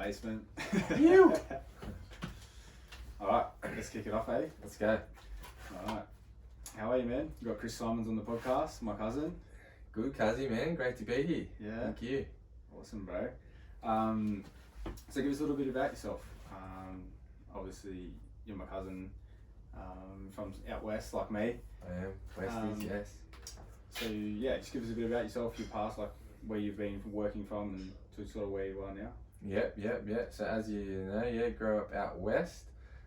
basement. You. Alright, let's kick it off, eh? Let's go. Alright. How are you, man? You got Chris Symons on the podcast, my cousin. Good, Kazi, man. Great to be here. Yeah. Thank you. Awesome, bro. So give us a little bit about yourself. Obviously, you're my cousin from out west, like me. I am. Westies, yes. So yeah, just give us a bit about yourself, your past, like where you've been working from and to sort of where you are now. Yep. So as you know, grew up out west.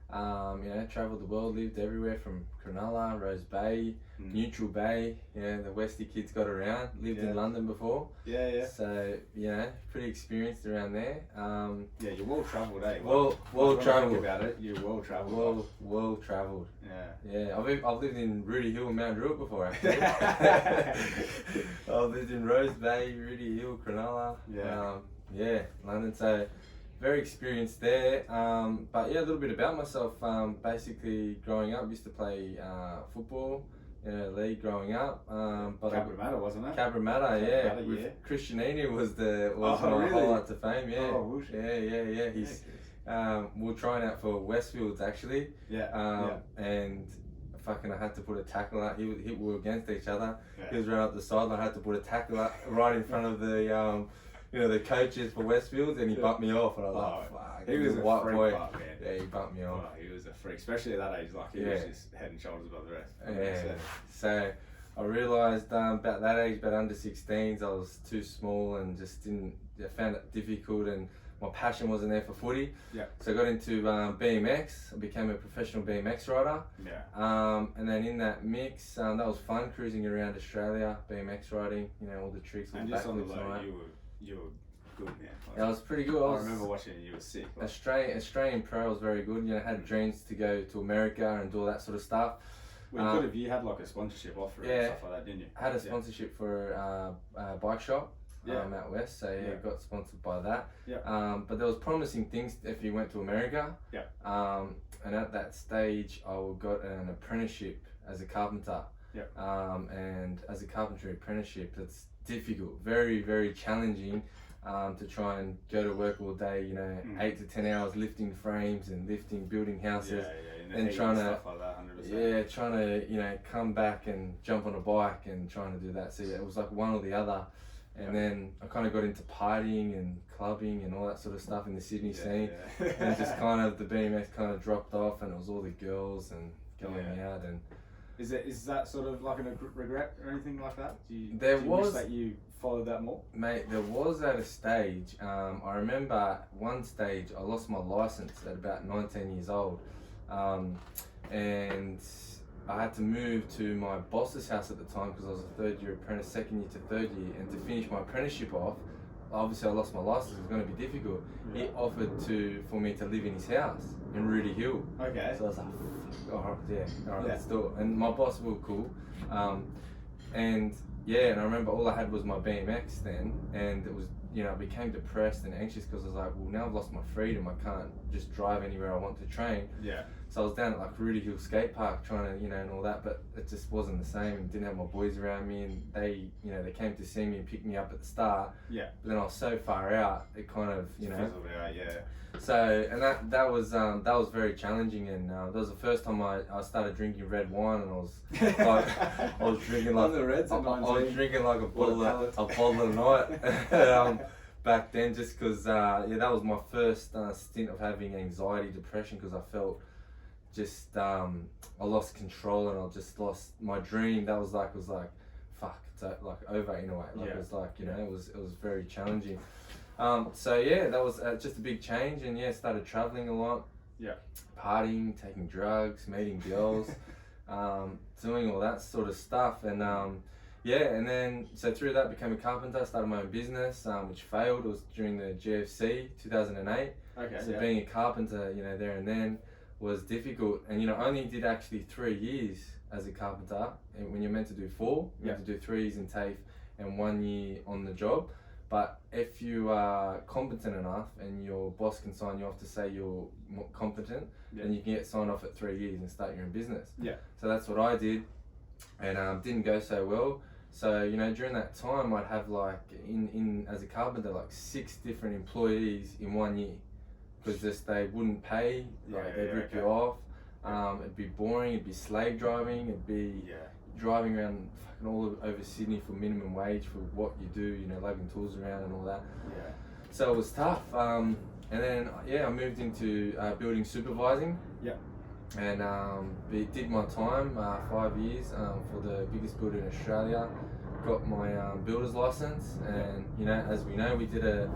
Travelled the world, lived everywhere from Cronulla, Rose Bay, Neutral Bay. The Westie kids got around. Lived in London before. Yeah. So pretty experienced around there. You're well travelled, eh? Well travelled. Think about it. You're well travelled. Well travelled. Yeah. I've lived in Rudy Hill and Mount Druitt before actually. I've lived in Rose Bay, Rudy Hill, Cronulla. London. So very experienced there. But a little bit about myself. Basically, growing up, used to play football. League growing up. Cabramatta, wasn't it? Cabramatta, with Christianini was my highlight to fame. Yeah. Oh, yeah. He's we were trying out for Westfields actually. And fucking I had to put a tackle out. We were against each other. Yeah. He was running up the sideline. I had to put a tackle out right in front of the the coaches for Westfields, and he bumped me off, and I was like, fuck. He was a white freak, boy. man. Yeah, he bumped me off. Oh, he was a freak, especially at that age. Like he was just head and shoulders above the rest. Yeah. So I realised about that age, about under 16s, I was too small and just found it difficult, and my passion wasn't there for footy. Yeah. So I got into BMX. I became a professional BMX rider. Yeah. And then in that mix, that was fun, cruising around Australia, BMX riding. All the tricks. And just on the low, you were good, man. Yeah, I was pretty good. I remember watching you. You were sick. Like. Australian pro was very good. Had dreams to go to America and do all that sort of stuff. Well, you could have. You had like a sponsorship offer and stuff like that, didn't you? I had a sponsorship for a bike shop. Out west, so got sponsored by that. But there was promising things if you went to America. And at that stage, I got an apprenticeship as a carpenter. And as a carpentry apprenticeship, it's difficult, very, very challenging to try and go to work all day. 8 to 10 hours lifting frames and building houses, and trying to stuff like that, 100%. Trying to come back and jump on a bike and trying to do that. So it was like one or the other. And then I kind of got into partying and clubbing and all that sort of stuff in the Sydney scene. And just kind of the BMX kind of dropped off, and it was all the girls and going out. And is that sort of like a regret or anything like that? Do you wish that you followed that more? Mate, there was at a stage, I remember one stage I lost my license at about 19 years old. And I had to move to my boss's house at the time because I was a third year apprentice, second year to third year, and to finish my apprenticeship off, obviously I lost my license, it was going to be difficult. He offered for me to live in his house in Rudy Hill. Okay. So I was like, alright, let's do it. And my boss was cool. And I remember all I had was my BMX then, and it was, I became depressed and anxious because I was like, well, now I've lost my freedom, I can't just drive anywhere I want to train. So I was down at like Rudy Hill skate park trying to, and all that, but it just wasn't the same, and didn't have my boys around me, and they, they came to see me and pick me up at the start. But then I was so far out, it kind of, fizzled out, So, and that was very challenging, and that was the first time I started drinking red wine, and I was drinking like a bottle a night. Back then, just because that was my first stint of having anxiety, depression, because I felt I lost control, and I just lost my dream. That was like fuck, it's like over in a way. It was like it was very challenging. That was just a big change, and started traveling a lot. Partying, taking drugs, meeting girls, doing all that sort of stuff, and and then so through that became a carpenter, started my own business, which failed. It was during the GFC 2008. So being a carpenter, there and then was difficult, and I only did actually 3 years as a carpenter, and when you're meant to do 4, you have to do 3 years in TAFE and 1 year on the job. But if you are competent enough and your boss can sign you off to say you're competent, then you can get signed off at 3 years and start your own business. So that's what I did, and didn't go so well. So during that time, I'd have like in as a carpenter like 6 different employees in 1 year. because just they wouldn't pay, like they'd rip you off. It'd be boring, it'd be slave driving, it'd be driving around fucking all over Sydney for minimum wage for what you do, you know, lugging tools around and all that. Yeah. So it was tough. And then I moved into building supervising. Yeah. And did my time, 5 years for the biggest builder in Australia. Got my builder's license, and you know, as we know, we did a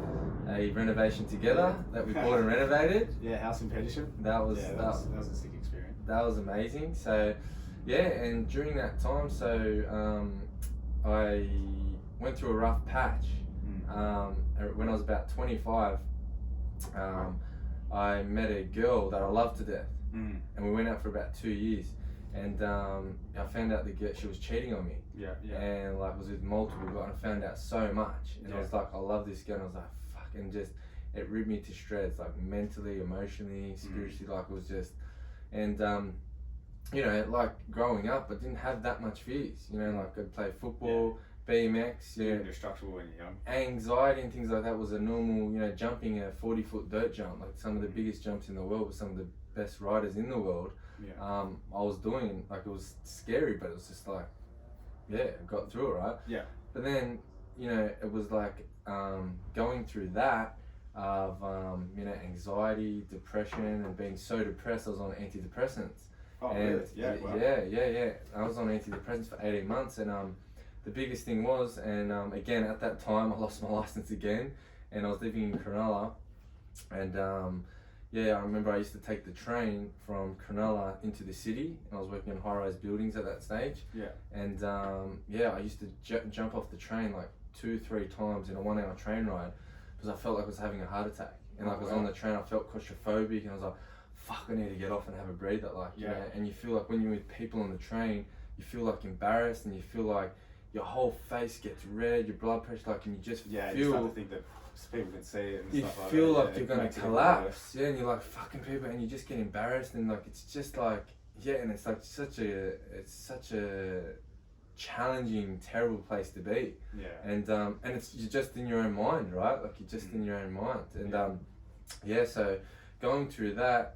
renovation together that we bought and renovated. Yeah, house in Petersham. That was that was a sick experience. That was amazing. So yeah, and during that time, so I went through a rough patch. When I was about 25, I met a girl that I loved to death, and we went out for about 2 years. And I found out that she was cheating on me. And like was with multiple guys. I found out so much, and I was like, I love this girl. And I was like, fuck, and just it ripped me to shreds, like mentally, emotionally, spiritually. Like it was just, and you know, like growing up, I didn't have that much fears. You know, like I'd play football, BMX. You know, indestructible when you're young. Anxiety and things like that was a normal. You know, jumping a 40-foot dirt jump, like some of the biggest jumps in the world with some of the best riders in the world. I was doing, like, it was scary, but it was just like, I got through it, right? Yeah. But then, you know, it was like going through that of, you know, anxiety, depression, and being so depressed, I was on antidepressants. Oh, and really? Yeah, wow. Yeah. I was on antidepressants for 18 months, and the biggest thing was, and again, at that time, I lost my license again, and I was living in Cronulla, and I remember I used to take the train from Cronulla into the city, and I was working in high-rise buildings at that stage. Yeah. And I used to jump off the train like 2-3 times in a 1 hour train ride because I felt like I was having a heart attack. And like I was on the train, I felt claustrophobic, and I was like, fuck, I need to get off and have a breather. Like, you know, and you feel like when you're with people on the train, you feel like embarrassed, and you feel like your whole face gets red, your blood pressure, like, and you just feel. You start to think that people can see it and you stuff like feel that. Like you're gonna collapse, and you're like fucking people, and you just get embarrassed, and like it's just like and it's like such a challenging, terrible place to be. Yeah. And it's you're just in your own mind, right? Like you're just in your own mind, and so going through that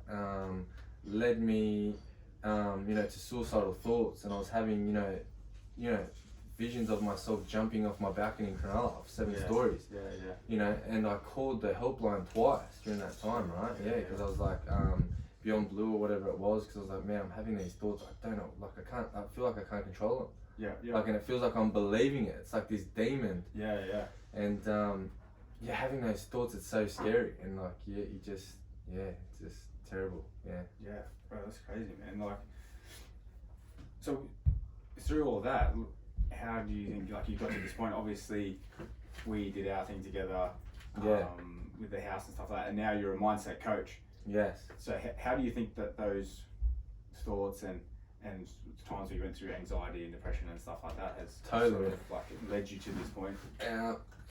led me, you know, to suicidal thoughts, and I was having, you know. Visions of myself jumping off my balcony in Cronulla of 7 stories. You know, and I called the helpline twice during that time, right? Because I was like, Beyond Blue or whatever it was, because I was like, man, I'm having these thoughts. I don't know, like I feel like I can't control them. Like, and it feels like I'm believing it. It's like this demon. And having those thoughts, it's so scary, and like, it's just terrible. Bro, that's crazy, man. Like, so through all that, how do you think, like, you got to this point? Obviously, we did our thing together, with the house and stuff like that, and now you're a mindset coach. Yes. So how do you think that those thoughts and times where you went through anxiety and depression and stuff like that has sort of like led you to this point?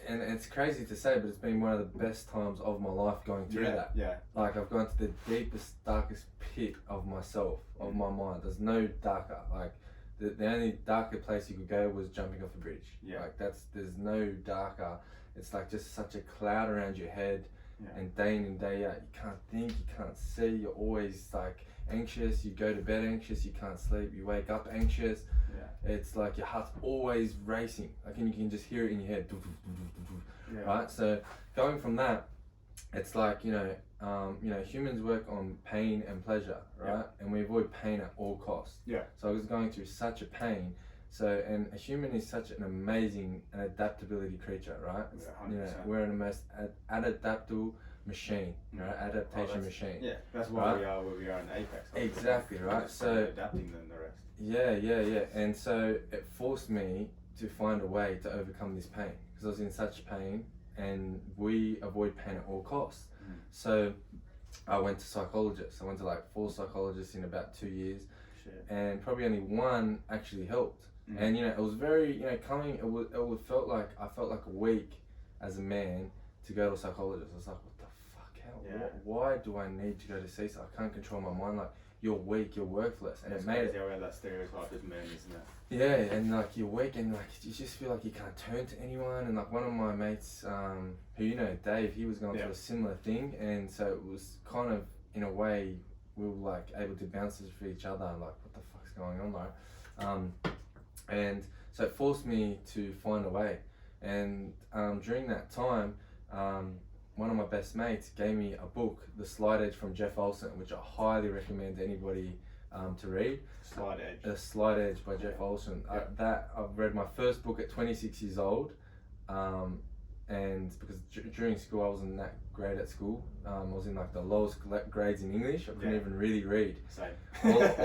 And it's crazy to say, but it's been one of the best times of my life going through that. Like, I've gone to the deepest, darkest pit of myself, of my mind. There's no darker. Like, the only darker place you could go was jumping off a bridge. Like, there's no darker. It's like just such a cloud around your head, and day in and day out, you can't think, you can't see, you're always like anxious, you go to bed anxious, you can't sleep, you wake up anxious. It's like your heart's always racing, like, and you can just hear it in your head. Right? So going from that, it's like, you know, humans work on pain and pleasure, right? And we avoid pain at all costs. So I was going through such a pain. So, and a human is such an amazing and adaptability creature, right? You know, we're in the most adaptable machine, right? Adaptation machine. Yeah, that's why we are where we are in the apex. Exactly, right? So adapting than the rest. Yeah. And so it forced me to find a way to overcome this pain, because I was in such pain, and we avoid pain at all costs. So I went to psychologists. I went to like 4 psychologists in about 2 years, and probably only one actually helped. And, you know, it was very, you know, I felt like a week as a man to go to a psychologist. I was like, what the fuck, why do I need to go to see? So I can't control my mind. Like, you're weak, you're worthless, and it made it. How that stereotype is men, isn't it? Yeah, and like you're weak, and like you just feel like you can't turn to anyone. And like one of my mates, who you know, Dave, he was going through a similar thing, and so it was kind of in a way we were like able to bounce it for each other. Like, what the fuck's going on, though? And so it forced me to find a way. And during that time, one of my best mates gave me a book, The Slight Edge from Jeff Olson, which I highly recommend anybody to read. Slight Edge. The Slight Edge by Jeff Olson. I've read my first book at 26 years old, and because during school I wasn't that great at school. I was in like the lowest grades in English. I couldn't even really read. Same.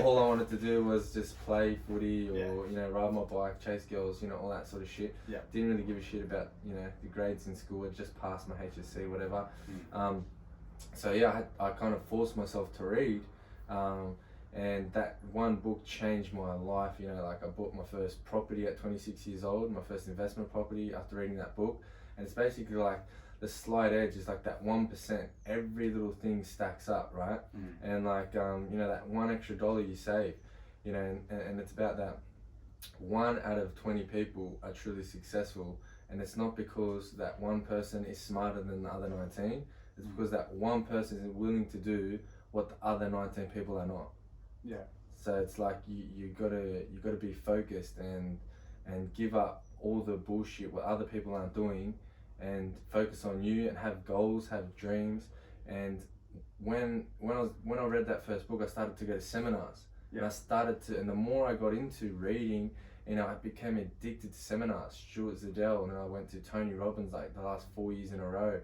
all I wanted to do was just play footy or you know, ride my bike, chase girls, you know, all that sort of shit. Yeah. Didn't really give a shit about, you know, the grades in school. I just passed my HSC, whatever. So yeah, I kind of forced myself to read. And that one book changed my life. You know, like I bought my first property at 26 years old, my first investment property after reading that book. And it's basically like the slight edge is like that 1%. Every little thing stacks up, right? And like, you know, that $1 extra you save, you know, and it's about that 1 out of 20 people are truly successful. And it's not because that one person is smarter than the other 19. It's because that one person is willing to do what the other 19 people are not. Yeah. So it's like you gotta be focused and give up all the bullshit what other people aren't doing, and focus on you and have goals, have dreams. And when I read that first book, I started to go to seminars. And I started to, and the more I got into reading, you know, I became addicted to seminars. Stuart Zadell, and I went to Tony Robbins like the last 4 years in a row.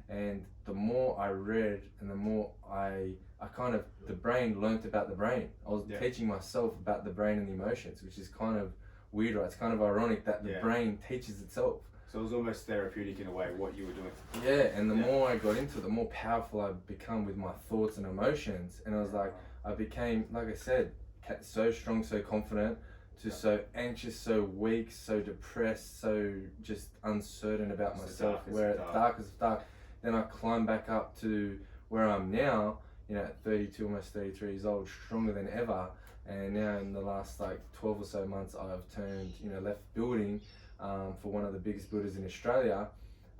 And the more I read, and the more I kind of, the brain learnt about the brain. I was teaching myself about the brain and the emotions, which is kind of weird, right? It's kind of ironic that the brain teaches itself. So it was almost therapeutic in a way, what you were doing. Yeah, and the more I got into it, the more powerful I become with my thoughts and emotions. And I was like, I became, like I said, so strong, so confident, to so anxious, so weak, so depressed, so just uncertain about myself, where it's dark as dark. Then I climbed back up to where I'm now, you know, at 32, almost 33 years old, stronger than ever. And now in the last like 12 or so months, I've turned, you know, left building for one of the biggest builders in Australia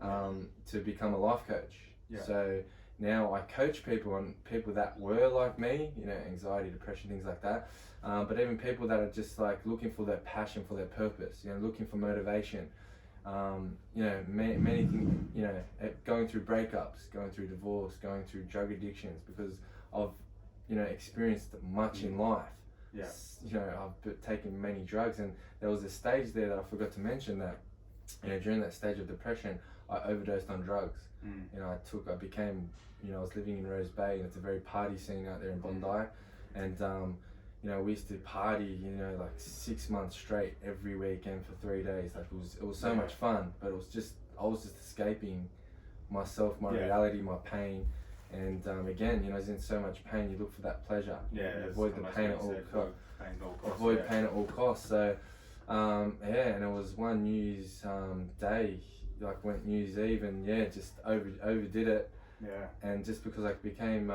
to become a life coach. So now I coach people, and people that were like me, you know, anxiety, depression, things like that. But even people that are just like looking for their passion, for their purpose, you know, looking for motivation. You know, many things, you know, going through breakups, going through divorce, going through drug addictions, because I've, you know, experienced much in life. You know, I've taken many drugs, and there was a stage there that I forgot to mention that, you know, during that stage of depression, I overdosed on drugs. You know, I became, you know, I was living in Rose Bay, and it's a very party scene out there in Bondi, and you know, we used to party, you know, like 6 months straight every weekend for 3 days. Like it was so much fun, but it was just, I was just escaping myself, my reality, my pain. And again, you know, I was in so much pain, you look for that pleasure. Avoid the pain at all costs. Avoid pain at all costs. So and it was one New Year's day, like went New Year's Eve, and just overdid it. And just because I became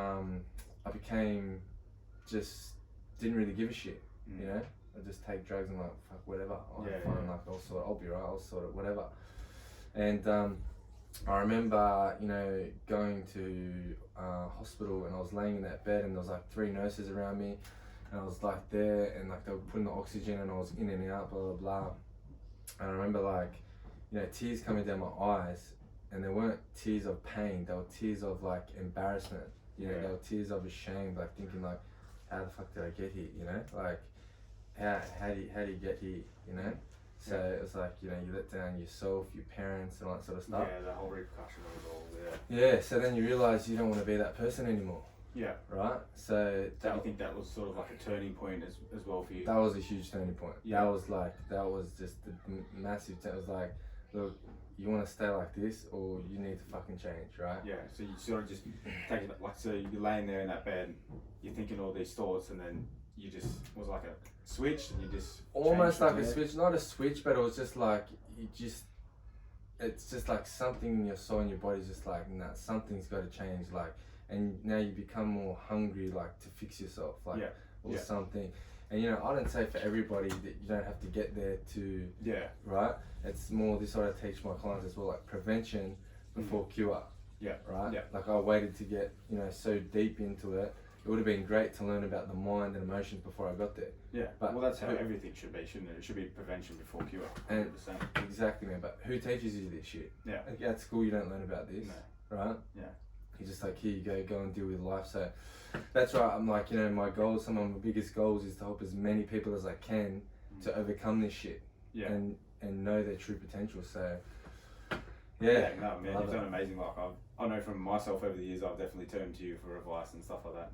just didn't really give a shit, you know. I just take drugs and like, fuck, whatever. I'll have fun, like I'll be right, I'll sort it, whatever. And I remember, you know, going to hospital, and I was laying in that bed, and there was like 3 nurses around me, and I was like there, and like they were putting the oxygen, and I was in and out, blah blah blah. And I remember like, you know, tears coming down my eyes, and they weren't tears of pain, they were tears of like embarrassment, you know, they were tears of shame, like thinking like, how the fuck did I get here, you know, like how do you get here, you know. So it was like, you know, you let down yourself, your parents, and all that sort of stuff. The whole repercussion of it all. So then you realise you don't want to be that person anymore. Right? So do you think that was sort of like a turning point as well for you? That was a huge turning point. That was just the massive, it was like, look, you want to stay like this, or you need to fucking change, right? So you sort of just take it, like, so you're laying there in that bed, you're thinking all these thoughts, and then you just, was like a switch, and you just almost like a switch, not a switch, but it was just like, it's just like something in your soul and your body's just like, nah, something's got to change, like, and now you become more hungry, like to fix yourself, like or something. And you know, I don't say for everybody that you don't have to get there to right. It's more this what I teach my clients as well, like prevention before cure. Right. Like I waited to get, you know, so deep into it. It would have been great to learn about the mind and emotions before I got there. But well, that's how everything should be, shouldn't it? It should be prevention before cure. 100%. And exactly, man. But who teaches you this shit? Like at school, you don't learn about this, right? You're just like, here you go and deal with life. So that's right. I'm like, you know, my goals, some of my biggest goals is to help as many people as I can to overcome this shit and know their true potential. So no, man, you've done amazing. Like I know from myself over the years, I've definitely turned to you for advice and stuff like that.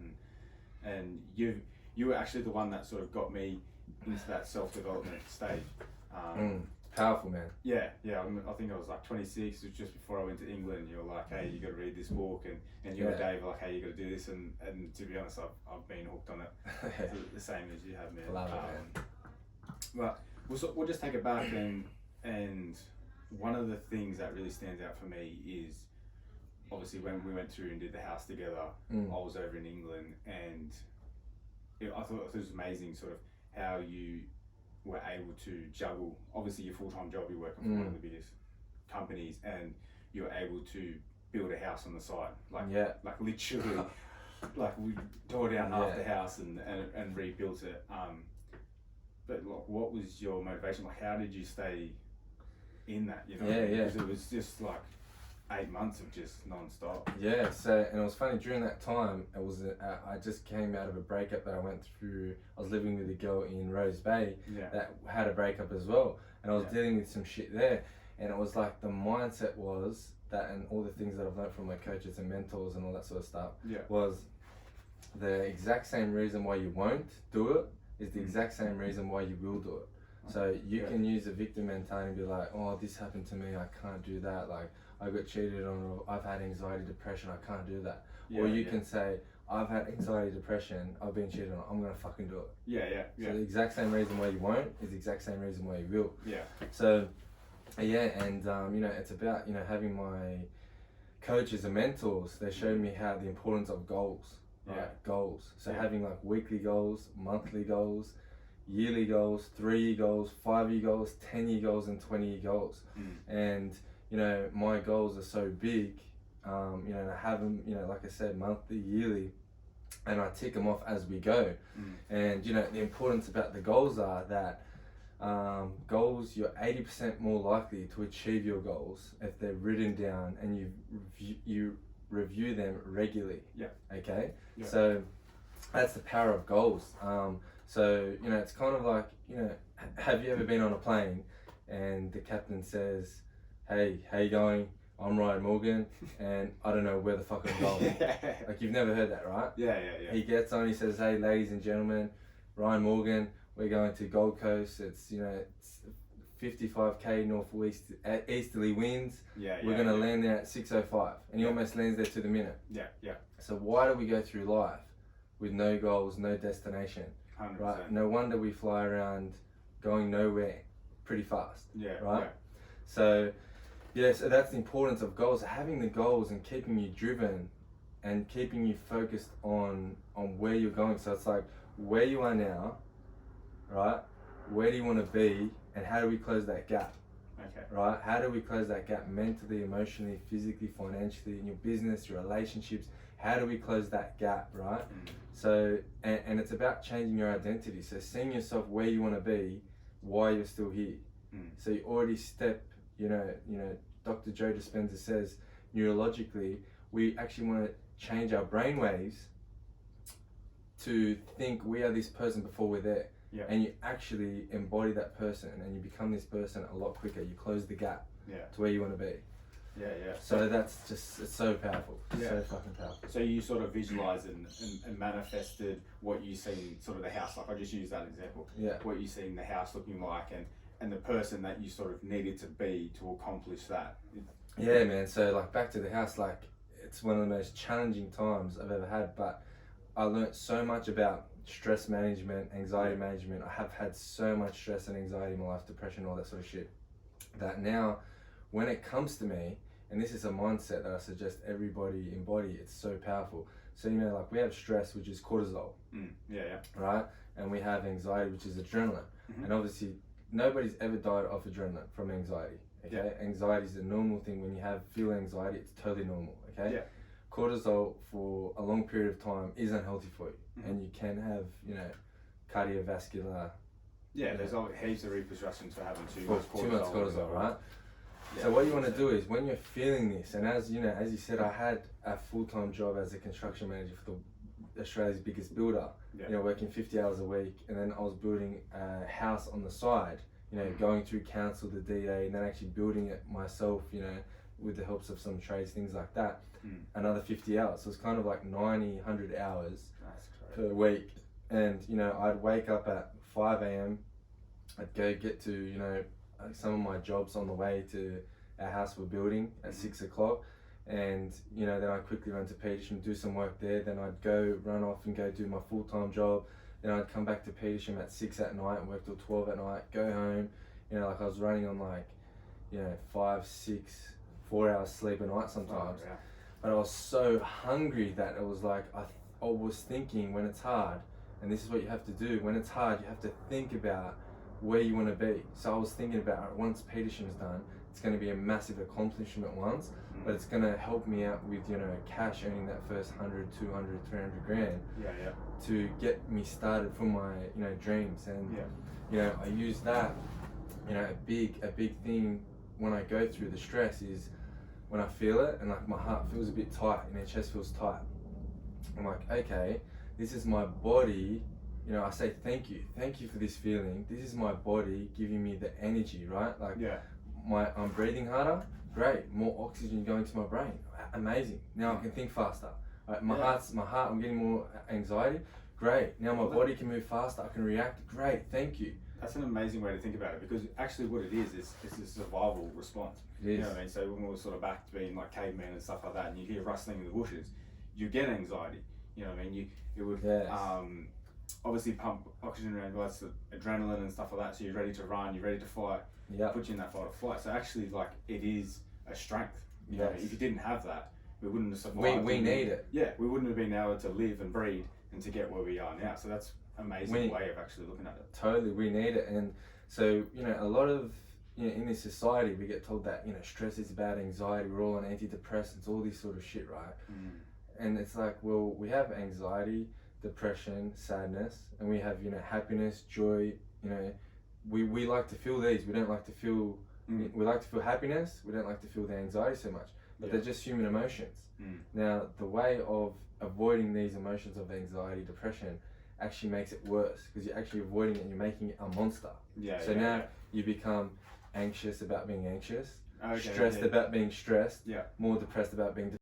And you were actually the one that sort of got me into that self-development stage. Powerful, man. I think I was like 26. It was just before I went to England. You were like, hey, you got to read this book, and you and Dave were like, hey, you got to do this. And to be honest, I've been hooked on it, the same as you have, man. Love it, man. But we'll just take it back, and one of the things that really stands out for me is obviously when we went through and did the house together. I was over in England, and I thought it was amazing, sort of how you were able to juggle, obviously your full-time job, you're working for one of the biggest companies, and you were able to build a house on the side, like literally, like we tore down half the house and rebuilt it. But like, what was your motivation? Like, how did you stay in that? You know, because it was just like 8 months of just non-stop. So, and it was funny, during that time, it was I just came out of a breakup that I went through. I was living with a girl in Rose Bay that had a breakup as well, and I was dealing with some shit there, and it was like the mindset was that, and all the things that I've learned from my coaches and mentors and all that sort of stuff was the exact same reason why you won't do it is the exact same reason why you will do it. So you can use a victim mentality and be like, oh, this happened to me, I can't do that, like I got cheated on, or I've had anxiety, depression, I can't do that. Or you can say, I've had anxiety, depression, I've been cheated on, I'm gonna fucking do it. So the exact same reason why you won't is the exact same reason why you will. So and you know, it's about, you know, having my coaches and mentors, they showed me how the importance of goals. Goals. So having like weekly goals, monthly goals, yearly goals, 3-year goals, 5-year goals, 10-year goals, and 20-year goals. And you know, my goals are so big, you know, and I have them, you know, like I said, monthly, yearly, and I tick them off as we go. And you know, the importance about the goals are that goals, you're 80% more likely to achieve your goals if they're written down and you review them regularly. So that's the power of goals. So you know, it's kind of like, you know, have you ever been on a plane and the captain says, hey, how you going? I'm Ryan Morgan, and I don't know where the fuck I'm going. Like, you've never heard that, right? He gets on, he says, hey, ladies and gentlemen, Ryan Morgan, we're going to Gold Coast. It's, you know, it's 55k northwest easterly winds. We're going to land there at 6:05, and he almost lands there to the minute. So why do we go through life with no goals, no destination? 100%. Right? No wonder we fly around going nowhere pretty fast. Right? So so that's the importance of goals. Having the goals and keeping you driven and keeping you focused on where you're going. So it's like, where you are now, right? Where do you want to be, and how do we close that gap? Right? How do we close that gap mentally, emotionally, physically, financially, in your business, your relationships? How do we close that gap, right? So, and it's about changing your identity. So seeing yourself where you want to be, why you're still here. So you already step, you know, Dr. Joe Dispenza says, neurologically, we actually want to change our brain waves to think we are this person before we're there. And you actually embody that person, and you become this person a lot quicker. You close the gap to where you want to be. So that's just, it's so powerful. So fucking powerful. So you sort of visualized and manifested what you see, sort of the house, like I just used that example. What you see in the house looking like, and the person that you sort of needed to be to accomplish that. Man. So like, back to the house, like, it's one of the most challenging times I've ever had, but I learned so much about stress management, anxiety management. I have had so much stress and anxiety in my life, depression, all that sort of shit, that now when it comes to me, And this is a mindset that I suggest everybody embody. It's so powerful. So, you know, like we have stress, which is cortisol. Right? And we have anxiety, which is adrenaline. And obviously, nobody's ever died of adrenaline from anxiety. Okay? Anxiety is a normal thing. When you feel anxiety, it's totally normal. Okay? Cortisol for a long period of time is unhealthy for you. And you can have, you know, cardiovascular. There's heaps of repercussions for having too much cortisol, right? So what you want to do is, when you're feeling this, and as you know, as you said, I had a full-time job as a construction manager for Australia's biggest builder, you know, working 50 hours a week, and then I was building a house on the side, you know, going through council, the DA, and then actually building it myself, you know, with the helps of some trades, things like that, another 50 hours. So it's kind of like 90, 100 hours per week. And, you know, I'd wake up at 5 a.m, I'd go get to, you know, some of my jobs on the way to our house we're building at 6 o'clock. And, you know, then I'd quickly run to Petersham, do some work there. Then I'd go run off and go do my full-time job. Then I'd come back to Petersham at 6 at night and work till 12 at night, go home. You know, like I was running on like, you know, 5, 6, 4 hours sleep a night sometimes. But I was so hungry that it was like, I was thinking, when it's hard, and this is what you have to do, when it's hard, you have to think about where you want to be. So I was thinking about, once Petersham's done, it's going to be a massive accomplishment once, but it's going to help me out with, you know, cash, earning that first 100, 200, 300 grand to get me started for my, you know, dreams. And you know, I use that, you know, a big thing when I go through the stress is when I feel it and like my heart feels a bit tight and my chest feels tight. I'm like, okay, this is my body. You know, I say thank you for this feeling. This is my body giving me the energy, right? Like, I'm breathing harder. Great, more oxygen going to my brain. Amazing. Now I can think faster. Right? My heart. I'm getting more anxiety. Great. Now my body can move faster. I can react. Great. Thank you. That's an amazing way to think about it, because actually what it is a survival response. You know what I mean? So when we were sort of back to being like cavemen and stuff like that, and you hear rustling in the bushes, you get anxiety. You know what I mean? It would obviously pump oxygen around, lots of adrenaline and stuff like that, so you're ready to run, you're ready to fight, put you in that fight or flight. So actually, like, it is a strength. You know, if you didn't have that, we wouldn't have survived. We need it. Yeah, we wouldn't have been able to live and breed and to get where we are now. So that's an amazing way of actually looking at it. Totally, we need it. And so, you know, a lot of, you know, in this society, we get told that, you know, stress is bad, anxiety, we're all on antidepressants, all this sort of shit, right? And it's like, well, we have anxiety, depression, sadness, and we have, you know, happiness, joy. You know, we like to feel these. We don't like to feel. We like to feel happiness. We don't like to feel the anxiety so much. But they're just human emotions. Now, the way of avoiding these emotions of anxiety, depression, actually makes it worse, because you're actually avoiding it and you're making it a monster. So now you become anxious about being anxious, stressed about being stressed, more depressed about being depressed.